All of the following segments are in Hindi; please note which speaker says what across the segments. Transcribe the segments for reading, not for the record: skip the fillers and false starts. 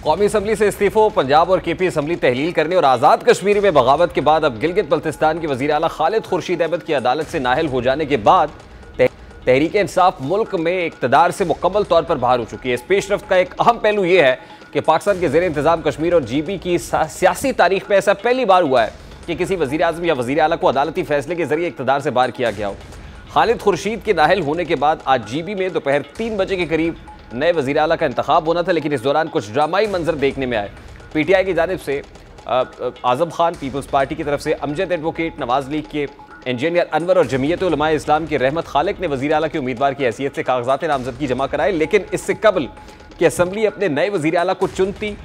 Speaker 1: कौमी असम्बली से इस्तीफों, पंजाब और केपी असम्बली तहलील करने और आज़ाद कश्मीर में बगावत के बाद अब गिलगित बल्तिस्तान के वज़ीर आला खालिद खुर्शीद अहमद की अदालत से नाअहल हो जाने के बाद तहरीक इंसाफ मुल्क में इक़्तिदार से मुकम्मल तौर पर बाहर हो चुकी है। इस पेशरफ्त का एक अहम पहलू यह है कि पाकिस्तान के ज़ेर इंतज़ाम कश्मीर और GB की सियासी तारीख में ऐसा पहली बार हुआ है कि किसी वज़ीर आज़म या वज़ीर आला को अदालती फैसले के जरिए इक़्तिदार से बाहर किया गया हो। खालिद खुर्शीद के नाअहल होने के बाद आज GB में दोपहर 3 बजे के करीब नए वज़ीर आला का इंतखाब होना था, लेकिन इस दौरान कुछ ड्रामाई मंजर देखने में आए। PTI की जानिब से आज़म खान, पीपल्स पार्टी की तरफ से अमजद एडवोकेट, नवाज लीग के इंजीनियर अनवर और जमीयत उलमाए इस्लाम के रहमत खालिक ने वज़ीर आला के उम्मीदवार की हैसियत से कागजात नामजदगी जमा कराए, लेकिन इससे कबल कि असम्बली अपने नए वज़ीर आला को चुनती,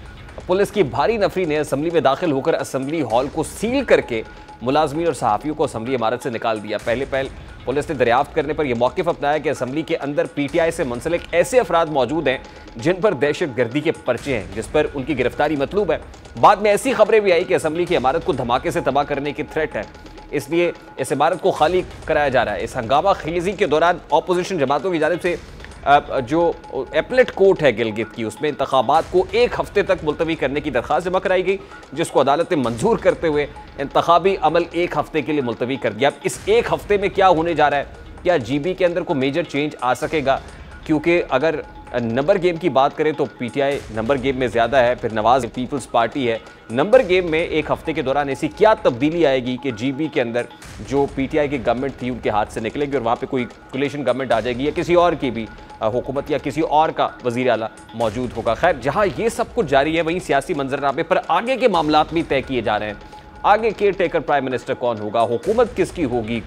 Speaker 1: पुलिस की भारी नफरी ने असम्बली में दाखिल होकर असम्बली हॉल को सील करके मुलाजमीन और सहाफ़ियों को असम्बली इमारत से निकाल दिया। पहले पुलिस ने दरियाफ्त करने पर यह मौक़िफ़ अपनाया कि असम्बली के अंदर PTI से मुंसलिक ऐसे अफराद मौजूद हैं जिन पर दहशत गर्दी के पर्चे हैं, जिस पर उनकी गिरफ्तारी मतलूब है। बाद में ऐसी खबरें भी आई कि असम्बली की इमारत को धमाके से तबाह करने की थ्रेट है, इसलिए इस इमारत को खाली कराया जा रहा है। इस हंगामा खेजी के दौरान अपोजिशन जमातों की जानिब से जो एपलेट कोर्ट है गिलगित की, उसमें इंतखाबात को 1 हफ्ते तक मुलतवी करने की दरख्वास्त जमा कराई गई, जिसको अदालत ने मंजूर करते हुए इंतखाबी अमल 1 हफ्ते के लिए मुलतवी कर दिया। अब इस 1 हफ्ते में क्या होने जा रहा है? क्या GB के अंदर को मेजर चेंज आ सकेगा? क्योंकि अगर नंबर गेम की बात करें तो PTI नंबर गेम में ज़्यादा है, फिर नवाज पीपल्स पार्टी है। नंबर गेम में 1 हफ्ते के दौरान ऐसी क्या तब्दीली आएगी कि GB के अंदर जो PTI की गवर्नमेंट थी उनके हाथ से निकलेगी और वहाँ पे कोई कोलिशन गवर्नमेंट आ जाएगी या किसी और की भी हुकूमत या किसी और का वज़ीर आला मौजूद होगा। खैर, जहाँ ये सब कुछ जारी है वहीं सियासी मंजरनामे पर आगे के मामलात भी तय किए जा रहे हैं। आगे केयर टेकर प्राइम मिनिस्टर कौन होगा, हुकूमत किसकी होगी,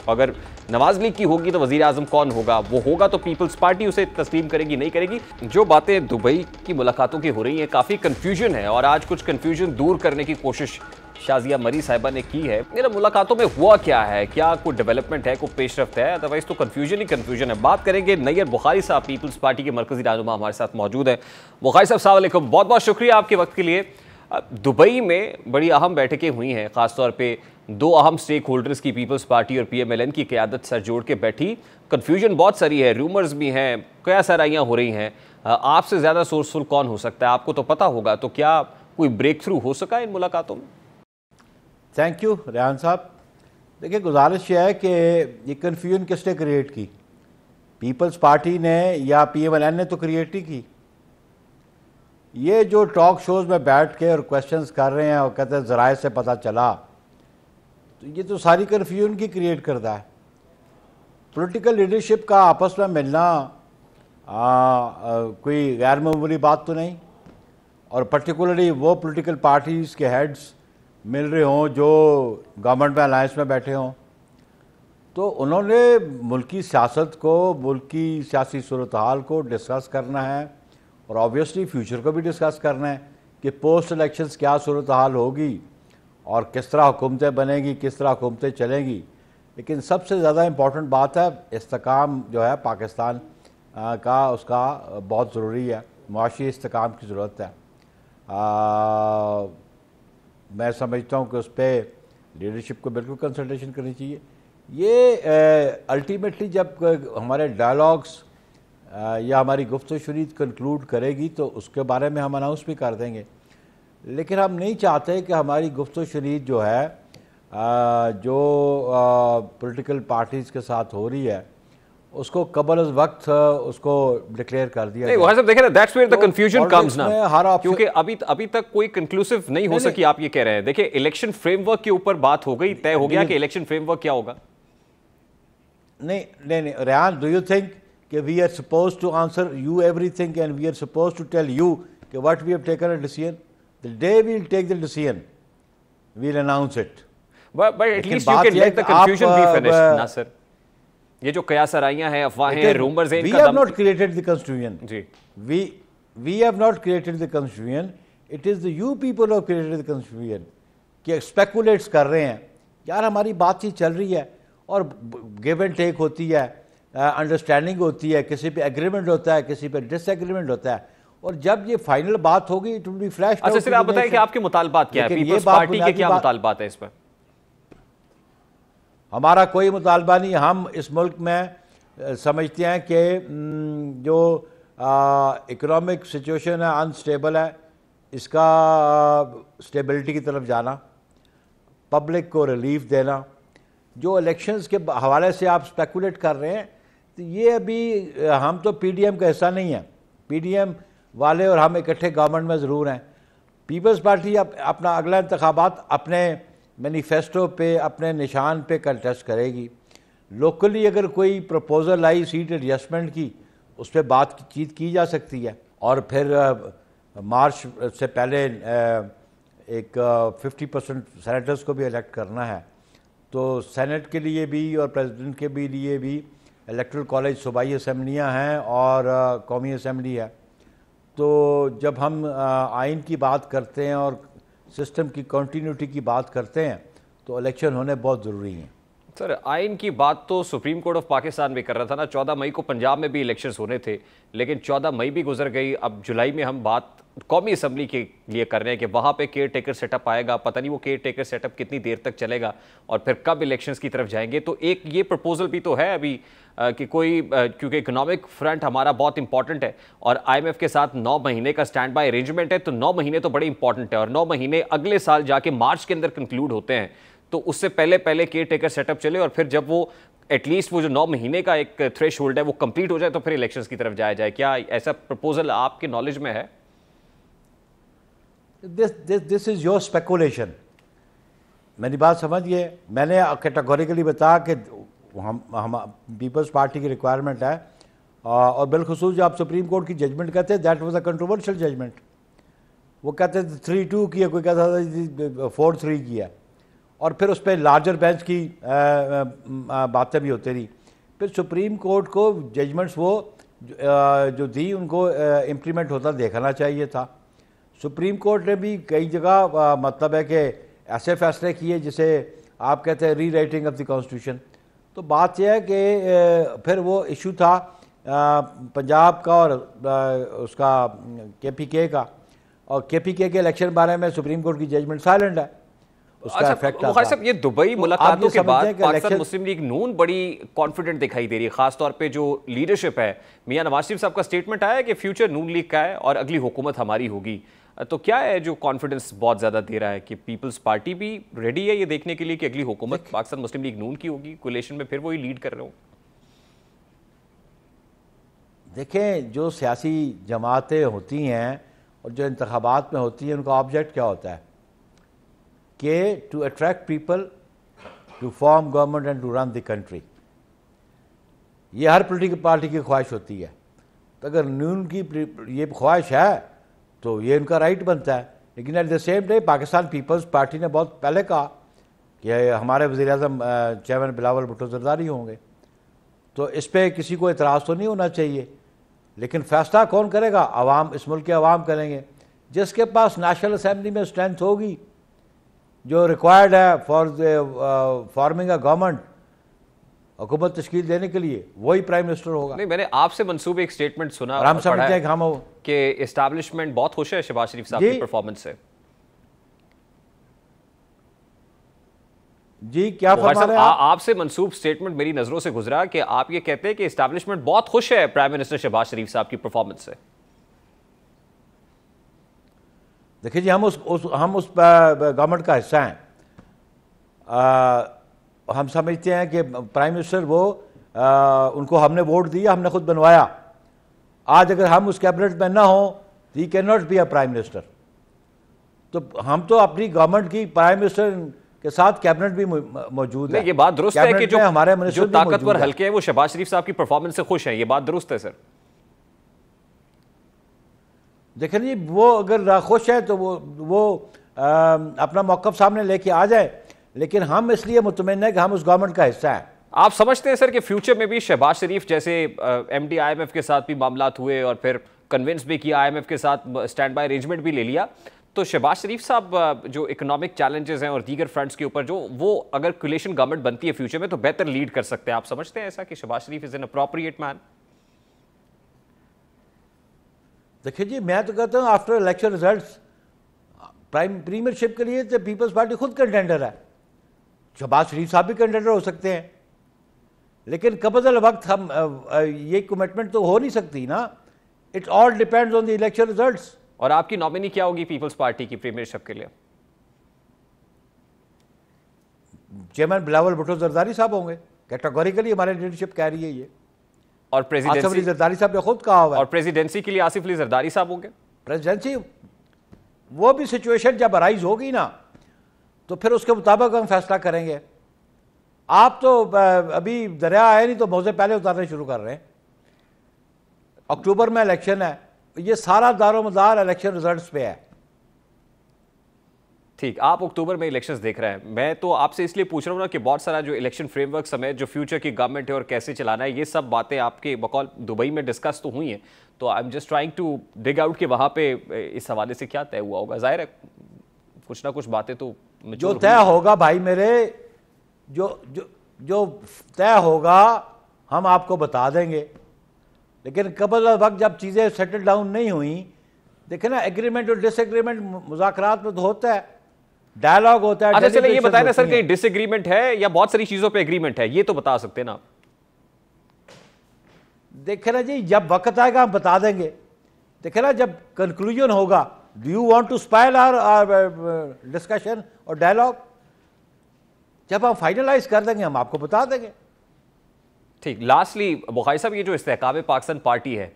Speaker 1: अगर नवाज लीग की होगी तो वज़ीर आज़म कौन होगा, वो होगा तो पीपल्स पार्टी उसे तस्लीम करेगी नहीं करेगी। जो बातें दुबई की मुलाकातों की हो रही हैं, काफ़ी कन्फ्यूजन है और आज कुछ कन्फ्यूजन दूर करने की कोशिश शाजिया मरी साहिबा ने की है। मेरा मुलाकातों में हुआ क्या है, क्या कोई डेवलपमेंट है, कोई पेशरफ्त है, अदरवाइज तो कन्फ्यूजन ही कन्फ्यूजन है। बात करेंगे नैयर बुखारी साहब, पीपल्स पार्टी के मरकजी रहनुमा हमारे साथ मौजूद है। बुखारी साहब अस्सलाम वालेकुम, बहुत बहुत शुक्रिया आपके वक्त के लिए। दुबई में बड़ी अहम बैठकें हुई हैं, ख़ासतौर पे 2 अहम स्टेक होल्डर्स की, पीपल्स पार्टी और PMLN की क़यादत सर जोड़ के बैठी। कन्फ्यूजन बहुत सारी है, रूमर्स भी हैं, क्या सराइयाँ हो रही हैं। आपसे ज़्यादा सोर्सफुल कौन हो सकता है, आपको तो पता होगा, तो क्या कोई ब्रेक थ्रू हो सका इन मुलाकातों में?
Speaker 2: थैंक यू रेहान साहब। देखिए, गुजारिश यह है कि ये कन्फ्यूजन किसने क्रिएट की, पीपल्स पार्टी ने या PMLN ने तो क्रिएट नहीं की। ये जो टॉक शोज़ में बैठ के और क्वेश्चंस कर रहे हैं और कहते हैं ज़राए से पता चला, तो ये तो सारी कन्फ्यूजन की क्रिएट करता है। पॉलिटिकल लीडरशिप का आपस में मिलना कोई गैर मामूली बात तो नहीं, और पर्टिकुलरली वो पॉलिटिकल पार्टीज़ के हेड्स मिल रहे हों जो गवर्नमेंट में अलायंस में बैठे हों, तो उन्होंने मुल्की सियासत को, मुल्की सियासी सूरत हाल को डिस्कस करना है और ऑब्वियसली फ्यूचर को भी डिस्कस करना है कि पोस्ट इलेक्शंस क्या सूरत हाल होगी और किस तरह हुकूमतें बनेगी, किस तरह हुकूमतें चलेंगी। लेकिन सबसे ज़्यादा इम्पॉर्टेंट बात है इस्तेकाम जो है पाकिस्तान का, उसका बहुत ज़रूरी है, मुआशी इस्तेकाम की ज़रूरत है। मैं समझता हूँ कि उस पर लीडरशिप को बिल्कुल कंसल्टेशन करनी चाहिए। ये अल्टीमेटली जब हमारे डायलॉग्स या हमारी गुफ्तगू शरीत कंक्लूड करेगी तो उसके बारे में हम अनाउंस भी कर देंगे, लेकिन हम नहीं चाहते कि हमारी गुफ्तगू शरीत जो है जो पॉलिटिकल पार्टीज़ के साथ हो रही है उसको कबल अज़ वक्त उसको डिक्लेयर कर दिया।
Speaker 1: नहीं, वहाँ से देखें ना, that's where the confusion comes ना, क्योंकि अभी तक कोई कंक्लूसिव नहीं हो सकी। आप ये कह रहे हैं, देखिए इलेक्शन फ्रेमवर्क के ऊपर बात हो गई, तय हो गया कि इलेक्शन फ्रेमवर्क क्या होगा।
Speaker 2: नहीं रेहान, डू यू थिंक कि we are suppose to answer you everything and we are suppose to tell you कि what we have taken a decision? The day we will take the decision we will announce it,
Speaker 1: but at least you can let the confusion be finished ना सर। ये जो कयासराइयां हैं, अफवाहें, रूमर्स हैं,
Speaker 2: we have not created the constitution
Speaker 1: ji,
Speaker 2: we have not created the constitution, it is the you people who have created the constitution. कि स्पेकुलेट्स कर रहे हैं यार, हमारी बातचीत चल रही है और गिव एंड टेक होती है, अंडरस्टैंडिंग होती है, किसी पे एग्रीमेंट होता है, किसी पे डिसएग्रीमेंट होता है, और जब ये फाइनल बात होगी इट विल बी फ्लैश।
Speaker 1: अच्छा सर, आप बताएं कि आपके मुतालबात क्या है, पीपल्स पार्टी के क्या मुतालबात है इस पर?
Speaker 2: हमारा कोई मुतालबा नहीं। हम इस मुल्क में समझते हैं कि जो इकोनॉमिक सिचुएशन है अनस्टेबल है, इसका स्टेबिलिटी की तरफ जाना, पब्लिक को रिलीफ देना, जो इलेक्शंस के हवाले से आप स्पेकुलेट कर रहे हैं, तो ये अभी हम तो पीडीएम का हिस्सा नहीं है। पीडीएम वाले और हम इकट्ठे गवर्नमेंट में ज़रूर हैं। पीपल्स पार्टी अपना अगला इंतखाबात अपने मैनिफेस्टो पे, अपने निशान पे कंटेस्ट करेगी। लोकली अगर कोई प्रपोजल आई सीट एडजस्टमेंट की, उस पर बातचीत की जा सकती है। और फिर मार्च से पहले एक 50% सेनेटर्स को भी इलेक्ट करना है, तो सेनेट के लिए भी और प्रेसिडेंट के भी लिए भी इलेक्टोरल कॉलेज सूबाई असम्बलियाँ हैं और कौमी असम्बली है। तो जब हम आइन की बात करते हैं और सिस्टम की कंटिन्यूटी की बात करते हैं, तो इलेक्शन होने बहुत ज़रूरी हैं।
Speaker 1: सर, आइन की बात तो सुप्रीम कोर्ट ऑफ पाकिस्तान भी कर रहा था ना। 14 मई को पंजाब में भी इलेक्शंस होने थे, लेकिन 14 मई भी गुजर गई। अब जुलाई में हम बात कौमी असम्बली के लिए कर रहे हैं कि वहाँ पे केयर टेकर सेटअप आएगा। पता नहीं वो केयर टेकर सेटअप कितनी देर तक चलेगा और फिर कब इलेक्शंस की तरफ जाएंगे। तो एक ये प्रपोजल भी तो है अभी कि कोई क्योंकि इकोनॉमिक फ्रंट हमारा बहुत इंपॉर्टेंट है और IMF के साथ 9 महीने का स्टैंड बाय अरेंजमेंट है, तो 9 महीने तो बड़े इंपॉर्टेंट है और 9 महीने अगले साल जाके मार्च के अंदर कंक्लूड होते हैं। तो उससे पहले पहले केयर टेकर सेटअप चले और फिर जब वो एटलीस्ट वो जो 9 महीने का एक थ्रेश होल्ड है वो कंप्लीट हो जाए, तो फिर इलेक्शंस की तरफ जाया जाए। क्या ऐसा प्रपोजल आपके नॉलेज में है?
Speaker 2: This is your speculation. मेरी बात समझिए, मैंने कैटेगोरिकली बताया कि हम पीपल्स पार्टी की रिक्वायरमेंट है और बिलखुसूस जो आप सुप्रीम कोर्ट की जजमेंट कहते हैं, that was a controversial judgement. वो कहते थे 3-2 की है, कोई कहता था 4-3 की है, और फिर उस पर लार्जर बेंच की बातें भी होती रही। फिर सुप्रीम कोर्ट को जजमेंट्स वो जो दी उनको इम्प्लीमेंट होता देखना चाहिए था। सुप्रीम कोर्ट ने भी कई जगह मतलब है कि ऐसे फैसले किए जिसे आप कहते हैं री राइटिंग ऑफ द कॉन्स्टिट्यूशन। तो बात यह है कि फिर वो इशू था पंजाब का और उसका KPK का, और KPK के इलेक्शन बारे में सुप्रीम कोर्ट की जजमेंट साइलेंट है। उसका इफेक्ट आता है।
Speaker 1: ये दुबई मुलाकातों के बाद पाकिस्तान मुस्लिम लीग नून बड़ी कॉन्फिडेंट दिखाई दे रही है, खासतौर पे जो लीडरशिप है। मियां नवाज शरीफ साहब का स्टेटमेंट आया कि फ्यूचर नून लीग का है और अगली हुकूमत हमारी होगी। तो क्या है जो कॉन्फिडेंस बहुत ज्यादा दे रहा है कि पीपल्स पार्टी भी रेडी है ये देखने के लिए कि अगली हुकूमत पाकिस्तान मुस्लिम लीग नून की होगी, कोलिशन में फिर वही लीड कर रहे हो?
Speaker 2: देखें, जो सियासी जमातें होती हैं और जो इंतखाबात में होती हैं, उनका ऑब्जेक्ट क्या होता है कि to attract people to form government and to run the country. ये हर पॉलिटिकल पार्टी की ख्वाहिश होती है। तो अगर नून की ये ख्वाहिश है तो ये उनका राइट बनता है। लेकिन at the same time Pakistan Peoples Party ने बहुत पहले कहा कि हमारे वज़ीर-ए-आज़म चेयरमैन बिलावल भुट्टो ज़रदारी होंगे, तो इस पर किसी को एतराज़ तो नहीं होना चाहिए। लेकिन फैसला कौन करेगा? अवाम, इस मुल्क के अवाम करेंगे। जिसके पास नेशनल असम्बली में स्ट्रेंथ होगी जो रिक्वायर्ड है फॉर फॉर्मिंग अ गवर्नमेंट, हुकूमत तश्कील देने के लिए, वही प्राइम मिनिस्टर होगा।
Speaker 1: नहीं, मैंने आपसे मंसूबे एक स्टेटमेंट सुना
Speaker 2: और हम समझते हैं कि हम
Speaker 1: कि एस्टैब्लिशमेंट बहुत खुश है शहबाज शरीफ साहब की परफॉर्मेंस से।
Speaker 2: जी, क्या फरमा रहे हैं आप?
Speaker 1: आपसे मंसूब स्टेटमेंट मेरी नजरों से गुजरा कि आप ये कहते हैं कि एस्टैब्लिशमेंट बहुत खुश है प्राइम मिनिस्टर शहबाज शरीफ साहब की परफॉर्मेंस से।
Speaker 2: देखिए जी, हम उस गवर्नमेंट का हिस्सा हैं। हम समझते हैं कि प्राइम मिनिस्टर वो उनको हमने वोट दिया, हमने खुद बनवाया। आज अगर हम उस कैबिनेट में ना हो तो he can not be a prime minister. तो हम तो अपनी गवर्नमेंट की प्राइम मिनिस्टर के साथ कैबिनेट भी मौजूद है।
Speaker 1: ये बात दुरुस्त है कि
Speaker 2: हमारे
Speaker 1: जो ताकतवर हल्के हैं वो शहबाज शरीफ साहब की परफॉर्मेंस से खुश हैं, ये बात दुरुस्त है सर?
Speaker 2: देखें जी, वो अगर खुश है तो वो अपना मौक़िफ़ सामने लेके आ जाए, लेकिन हम इसलिए मुतमईन है कि हम उस गवर्नमेंट का हिस्सा हैं।
Speaker 1: आप समझते हैं सर कि फ्यूचर में भी शहबाज शरीफ जैसे MD IMF के साथ भी मामलात हुए और फिर कन्विंस भी किया, IMF के साथ स्टैंड बाय अरेंजमेंट भी ले लिया, तो शहबाज शरीफ साहब जो इकोनॉमिक चैलेंजेस हैं और दीगर फ्रंट्स के ऊपर जो वो अगर कोलिशन गवर्नमेंट बनती है फ्यूचर में तो बेहतर लीड कर सकते हैं? आप समझते हैं ऐसा कि शहबाज शरीफ इज एन अप्रोप्रिएट मैन?
Speaker 2: देखिए जी, मैं तो कहता हूँ आफ्टर इलेक्शन रिजल्ट्स प्रीमियरशिप के लिए तो पीपल्स पार्टी खुद कंटेंडर है। शहबाज शरीफ साहब भी कंटेंडर हो सकते हैं, लेकिन कबज़ल वक्त हम ये कमिटमेंट तो हो नहीं सकती ना। It all depends on the election results.
Speaker 1: और आपकी नॉमिनी क्या होगी पीपल्स पार्टी की प्रीमियरशिप के लिए?
Speaker 2: चेयरमैन बिलावल भुट्टो जरदारी साहब होंगे, कैटेगोरिकली हमारी लीडरशिप कह रही है ये।
Speaker 1: और
Speaker 2: आसिफ
Speaker 1: प्रेसिडेंसी
Speaker 2: अली जरदारी साहब ने खुद कहा हुआ है।
Speaker 1: और प्रेसिडेंसी के लिए आसिफ अली जरदारी साहब होंगे।
Speaker 2: प्रेसिडेंसी वो भी सिचुएशन जब अराइज होगी ना तो फिर उसके मुताबिक हम फैसला करेंगे। आप तो अभी दरिया आए नहीं तो मौजे पहले उतारने शुरू कर रहे हैं। अक्टूबर में इलेक्शन है, ये सारा दारोमदार इलेक्शन रिजल्ट्स पे है।
Speaker 1: ठीक, आप अक्टूबर में इलेक्शंस देख रहे हैं। मैं तो आपसे इसलिए पूछ रहा हूँ ना कि बहुत सारा जो इलेक्शन फ्रेमवर्क समय जो फ्यूचर की गवर्नमेंट है और कैसे चलाना है, ये सब बातें आपके बकौल दुबई में डिस्कस तो हुई हैं। तो I am just trying to dig out कि वहाँ पे इस हवाले से क्या तय हुआ होगा। जाहिर है कुछ ना कुछ बातें तो
Speaker 2: जो तय होगा भाई मेरे, जो जो जो तय होगा हम आपको बता देंगे। लेकिन कबल वक्त जब चीज़ें सेटल डाउन नहीं हुई, देखे ना, एग्रीमेंट और डिसएग्रीमेंट मुज़ाकरात में तो होता है, डायलॉग होता है।
Speaker 1: अच्छा चलिए ये बताएं ना सर, कहीं डिसएग्रीमेंट है या बहुत सारी चीजों पे एग्रीमेंट है, ये तो बता सकते हैं ना।
Speaker 2: देखे ना जी, जब वक्त आएगा हम बता देंगे। देखे ना, जब कंक्लूजन होगा, do you want to spoil our discussion और डायलॉग, जब हम फाइनलाइज कर देंगे हम आपको बता देंगे।
Speaker 1: ठीक, लास्टली बुखारी साहब, ये जो इस्तेहकाम पाकिस्तान पार्टी है,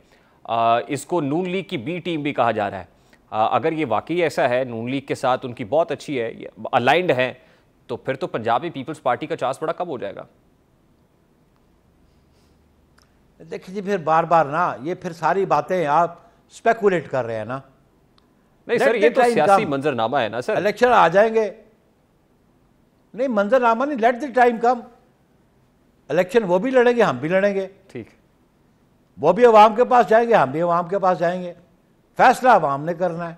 Speaker 1: इसको नून लीग की बी टीम भी कहा जा रहा है। अगर ये वाकई ऐसा है, नून लीग के साथ उनकी बहुत अच्छी है, अलाइंड है, तो फिर तो पंजाब में पीपल्स पार्टी का चांस बड़ा कब हो जाएगा?
Speaker 2: देखिए जी, फिर बार बार ना ये फिर सारी बातें आप स्पेकुलेट कर रहे हैं ना।
Speaker 1: नहीं सर, ये तो सियासी मंजरनामा है ना सर।
Speaker 2: इलेक्शन आ जाएंगे, नहीं मंजरनामा नहीं, let the time come. Election वो भी लड़ेंगे, हम भी लड़ेंगे।
Speaker 1: ठीक,
Speaker 2: वो भी अवाम के पास जाएंगे, हम भी अवाम के पास जाएंगे। फैसला अवाम ने करना है।